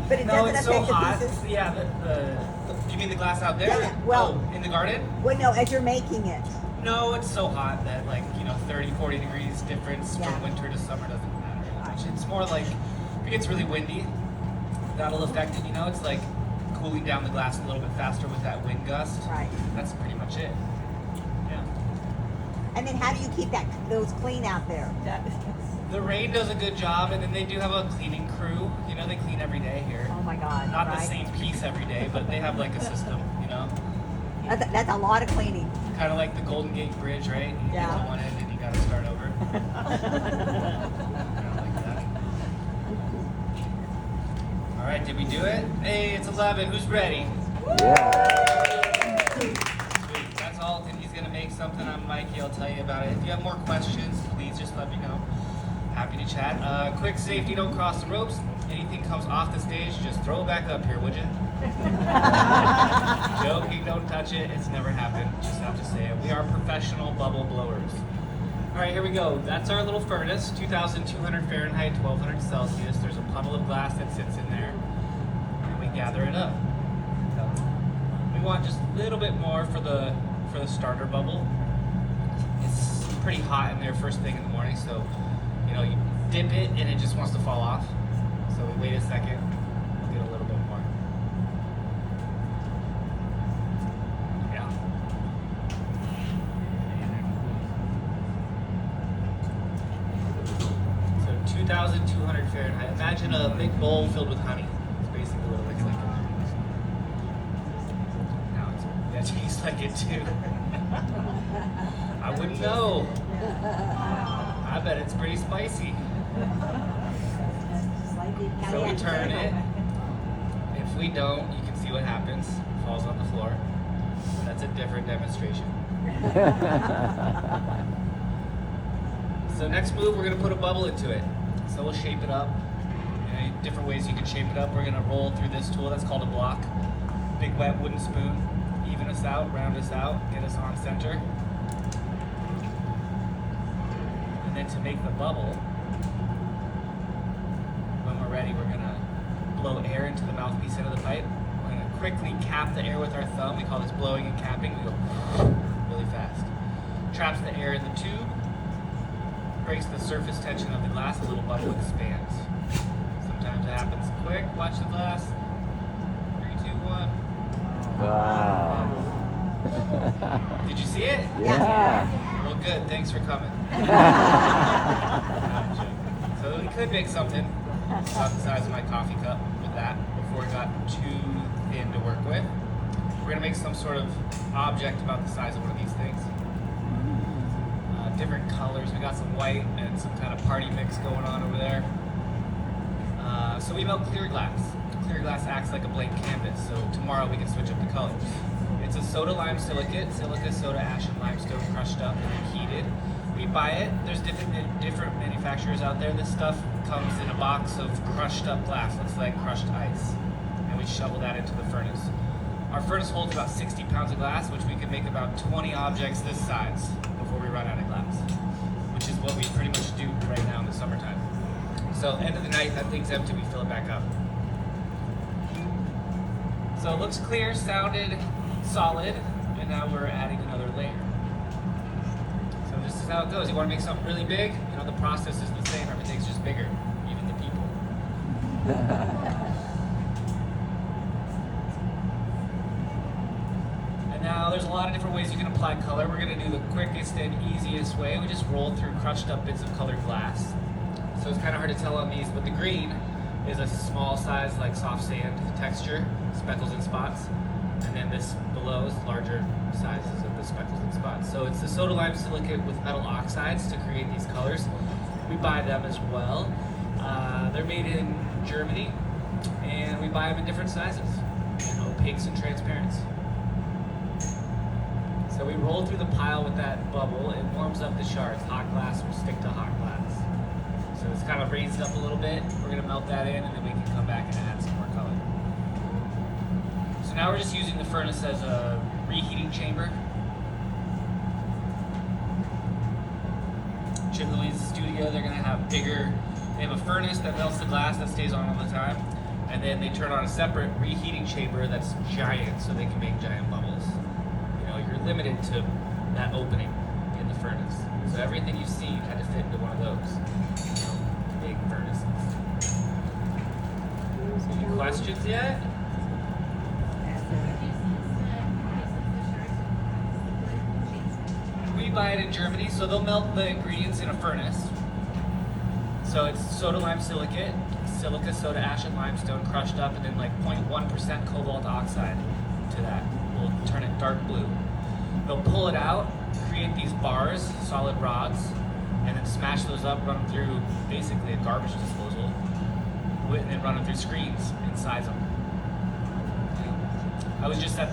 But it No, doesn't it's so affect hot. the pieces? Yeah, you mean the glass out there? Yeah, well- in the garden? Well, no, as you're making it. No, it's so hot that 30, 40 degrees difference Yeah. from winter to summer doesn't matter that much. It's more like if it gets really windy, that'll affect it. It's like cooling down the glass a little bit faster with that wind gust. Right. That's pretty much it. Yeah. And then how do you keep those clean out there? The rain does a good job, and then they do have a cleaning crew. They clean every day here. Oh my God. Not right? the same piece every day, but they have like a system, That's a lot of cleaning. Kind of like the Golden Gate Bridge, right? You Yeah. get to one end and you got to start over. Kind of like that. All right, did we do it? Hey, it's 11. Who's ready? Yeah. Sweet. That's Alton. He's going to make something. I'm Mikey. I'll tell you about it. If you have more questions, please just let me know. Happy to chat. Quick safety, don't cross the ropes. Anything comes off the stage, just throw it back up here, would you? Joking, don't touch it. It's never happened. Just have to say it. We are professional bubble blowers. All right, here we go. That's our little furnace, 2,200 Fahrenheit, 1,200 Celsius. There's a puddle of glass that sits in there, and we gather it up. We want just a little bit more for the starter bubble. It's pretty hot in there first thing in the morning, so you dip it and it just wants to fall off. So we wait a second, we'll get a little bit more. Yeah. So 2,200 Fahrenheit. Imagine a big bowl filled with honey. It's basically what it looks like. Now it tastes like it too. I wouldn't know. I bet it's pretty spicy. So we turn it. If we don't, you can see what happens. It falls on the floor. That's a different demonstration. So next move, we're going to put a bubble into it. So we'll shape it up. Different ways you can shape it up. We're going to roll through this tool. That's called a block. Big wet wooden spoon. Even us out, round us out, get us on center. And then to make the bubble, when we're ready, we're gonna blow air into the mouthpiece end of the pipe. We're gonna quickly cap the air with our thumb. We call this blowing and capping. We go really fast. Traps the air in the tube, breaks the surface tension of the glass, a little bubble expands. Sometimes it happens quick. Watch the glass. 3, 2, 1. Wow. Did you see it? Yeah. Well, good. Thanks for coming. So we could make something about the size of my coffee cup with that before it got too thin to work with. We're going to make some sort of object about the size of one of these things. Different colors. We got some white and some kind of party mix going on over there. So we melt clear glass. Clear glass acts like a blank canvas, so tomorrow we can switch up the colors. It's a soda lime silicate, silica, soda ash, and limestone crushed up and heated. We buy it. There's different manufacturers out there. This stuff comes in a box of crushed up glass. Looks like crushed ice. And we shovel that into the furnace. Our furnace holds about 60 pounds of glass, which we can make about 20 objects this size before we run out of glass, which is what we pretty much do right now in the summertime. So end of the night, that thing's empty, we fill it back up. So it looks clear, sounded solid, and now we're adding another layer. So this is how it goes. You want to make something really big, the process is the same, everything's just bigger, even the people. And now there's a lot of different ways you can apply color. We're going to do the quickest and easiest way. We just roll through crushed up bits of colored glass. So it's kind of hard to tell on these, but the green is a small size, like soft sand texture, speckles and spots. And then this below is larger sizes of the speckles and spots. So it's the soda lime silicate with metal oxides to create these colors. We buy them as well. They're made in Germany, and we buy them in different sizes, opaques and transparents. So we roll through the pile with that bubble. It warms up the shards. Hot glass will stick to hot glass. So it's kind of raised up a little bit. We're going to melt that in, and then we can come back and add some more color. So now we're just using the furnace as a reheating chamber. Chihuly's studio, they're going to have they have a furnace that melts the glass that stays on all the time. And then they turn on a separate reheating chamber that's giant so they can make giant bubbles. You know, you're limited to that opening in the furnace. So everything you've seen had to fit into one of those, you know, big furnaces. Any questions yet? We buy it in Germany, so they'll melt the ingredients in a furnace. So it's soda lime silicate, silica, soda ash, and limestone crushed up, and then like 0.1% cobalt oxide to that. We'll turn it dark blue. They'll pull it out, create these bars, solid rods, and then smash those up, run them through basically a garbage disposal, and then run them through screens and size them. I was just at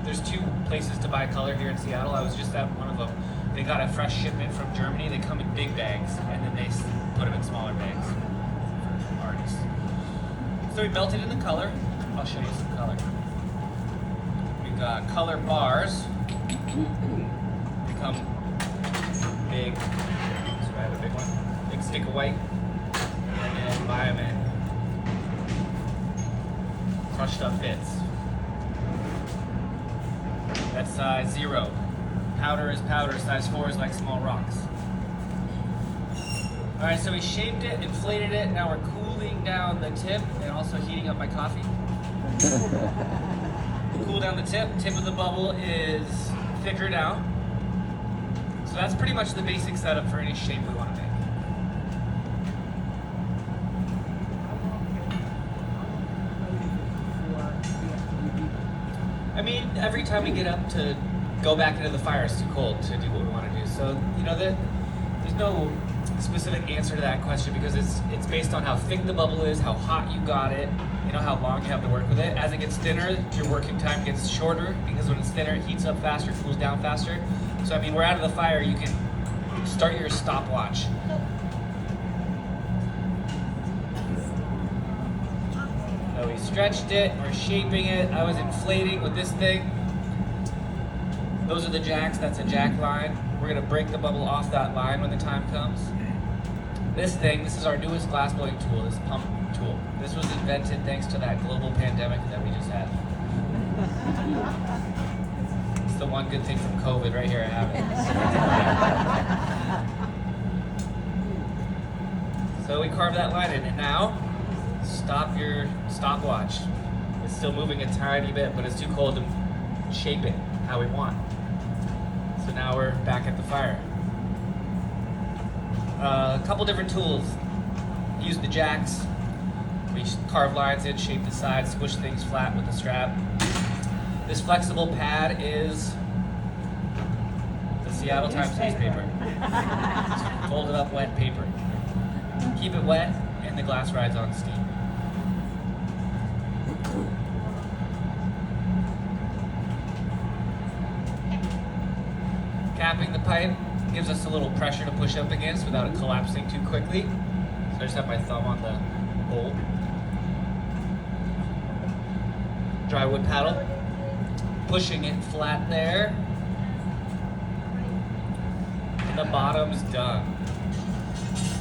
there's 2 places to buy color here in Seattle. I was just at one of them. They got a fresh shipment from Germany. They come in big bags, and then they put them in smaller bags for artists. So we melted in the color. I'll show you some color. We've got color bars. They come big. So I have a big one. Big stick of white. And then buy them in crushed up bits. That's size 0. Powder is powder, size 4 is like small rocks. All right, so we shaped it, inflated it, now we're cooling down the tip and also heating up my coffee. Cool down the tip of the bubble is thicker now. So that's pretty much the basic setup for any shape we want to make. I mean, every time we get up to go back into the fire, it's too cold to do what we want to do. So, you know, there's no specific answer to that question because it's based on how thick the bubble is, how hot you got it, you know, how long you have to work with it. As it gets thinner, your working time gets shorter because when it's thinner, it heats up faster, cools down faster. So, I mean, we're out of the fire, you can start your stopwatch. So we stretched it, we're shaping it. I was inflating with this thing. Those are the jacks, that's a jack line. We're gonna break the bubble off that line when the time comes. This is our newest glass blowing tool, this pump tool. This was invented thanks to that global pandemic that we just had. It's the one good thing from COVID right here, I have it. So we carved that line in, and now, stop your stopwatch. It's still moving a tiny bit, but it's too cold to shape it how we want. So now we're back at the fire. A couple different tools. Use the jacks. We carve lines in, shape the sides, squish things flat with the strap. This flexible pad is the Seattle Times newspaper. Folded up wet paper. Keep it wet and the glass rides on steam. Capping the pipe gives us a little pressure to push up against without it collapsing too quickly. So I just have my thumb on the bowl. Dry wood paddle. Pushing it flat there. And the bottom's done.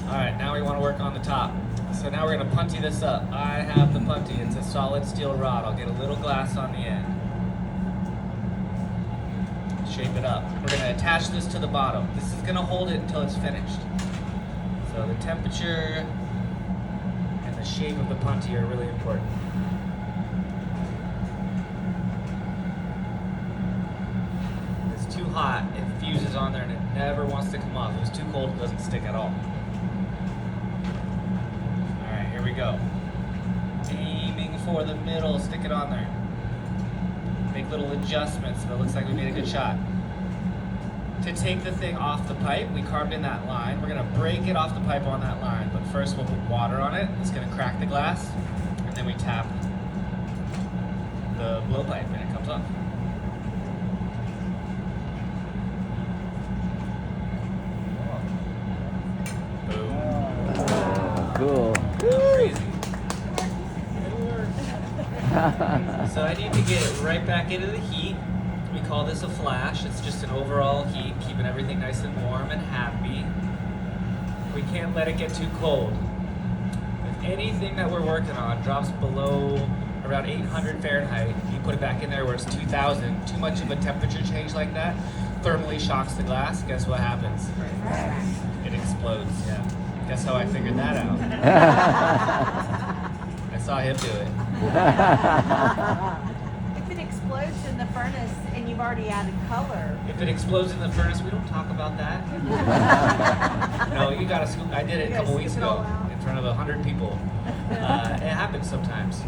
Alright, now we want to work on the top. So now we're going to punty this up. I have the punty. It's a solid steel rod. I'll get a little glass on the end. Shape it up. We're going to attach this to the bottom. This is going to hold it until it's finished. So the temperature and the shape of the punty are really important. If it's too hot, it fuses on there and it never wants to come off. If it's too cold, it doesn't stick at all. Alright, here we go. Aiming for the middle, stick it on there. Make little adjustments so it looks like we made a good shot. To take the thing off the pipe, we carved in that line. We're gonna break it off the pipe on that line, but first we'll put water on it. It's gonna crack the glass, and then we tap the blowpipe and it comes off. Oh, cool. Crazy. So I need to get it right back into the heat. We call this a flash. It's just an overall heat, keeping everything nice and warm and happy. We can't let it get too cold. With anything that we're working on drops below around 800 Fahrenheit, you put it back in there where it's 2000, too much of a temperature change like that thermally shocks the glass. Guess what happens? It explodes, yeah. Guess how I figured that out? I saw him do it. If it explodes in the furnace and you've already added color, If it explodes in the furnace, we don't talk about that. No, you gotta scoop. I did it a couple weeks ago in front of 100 people. It happens sometimes.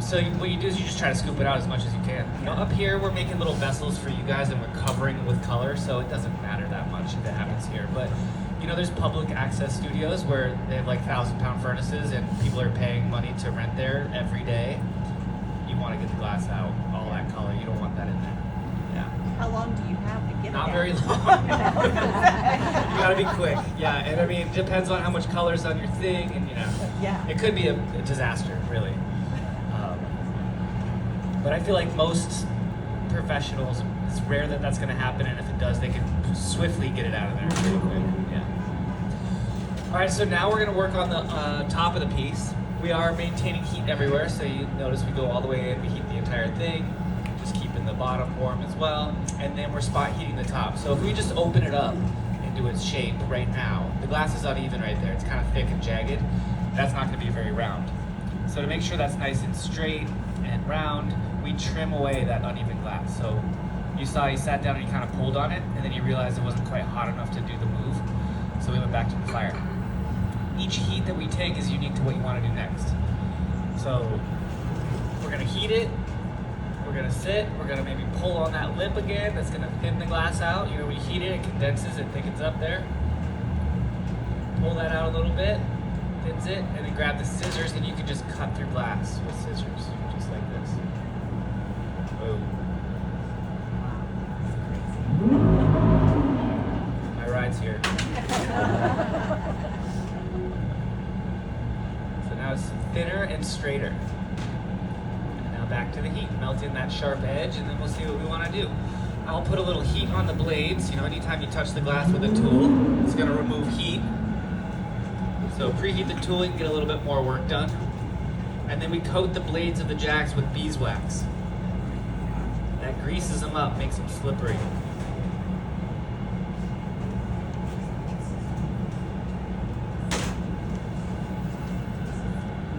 So what you do is you just try to scoop it out as much as you can. You know, up here we're making little vessels for you guys and we're covering with color, so it doesn't matter that much if it happens here. But you know, there's public access studios where they have like 1,000-pound furnaces and people are paying money to rent there every day. You want to get the glass out, all that color. You don't want that in there. Yeah. how long do you have to get Not it very out? long. You gotta be quick. Yeah, and I mean, it depends on how much color's on your thing, and you know, Yeah. it could be a disaster, really. But I feel like most professionals, it's rare that that's gonna happen, and if it does, they can swiftly get it out of there pretty quick. Yeah. All right, so now we're gonna work on the top of the piece. We are maintaining heat everywhere, so you notice we go all the way in, we heat the entire thing, just keeping the bottom warm as well, and then we're spot heating the top. So if we just open it up into its shape right now, the glass is uneven right there. It's kind of thick and jagged. That's not gonna be very round. So to make sure that's nice and straight and round, we trim away that uneven glass. So you saw he sat down and he kind of pulled on it, and then he realized it wasn't quite hot enough to do the move. So we went back to the fire. Each heat that we take is unique to what you want to do next. So we're gonna heat it, we're gonna sit, we're gonna maybe pull on that lip again, that's gonna thin the glass out. You know, we heat it, it condenses, it thickens up there. Pull that out a little bit, thins it, and then grab the scissors, and you can just cut through glass with scissors, just like this. Boom. My ride's here. So now it's thinner and straighter. And now back to the heat. Melt in that sharp edge, and then we'll see what we want to do. I'll put a little heat on the blades. You know, anytime you touch the glass with a tool, it's going to remove heat. So preheat the tool, you can get a little bit more work done. And then we coat the blades of the jacks with beeswax. That greases them up, makes them slippery.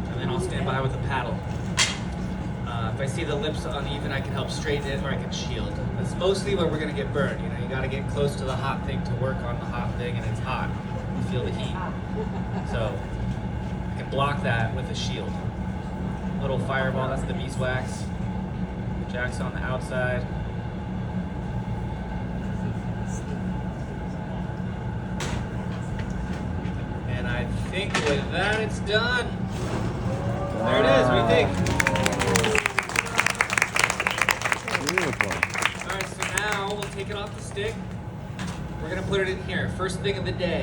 And then I'll stand by with the paddle. If I see the lips uneven, I can help straighten it or I can shield. That's mostly where we're gonna get burned. You know, you gotta get close to the hot thing to work on the hot thing, and it's hot. You feel the heat. So I can block that with a shield. Little fireball, that's the beeswax. Jack's on the outside. And I think with that it's done. There it is, what do you think? Beautiful. Alright, so now we'll take it off the stick. We're gonna put it in here. First thing of the day.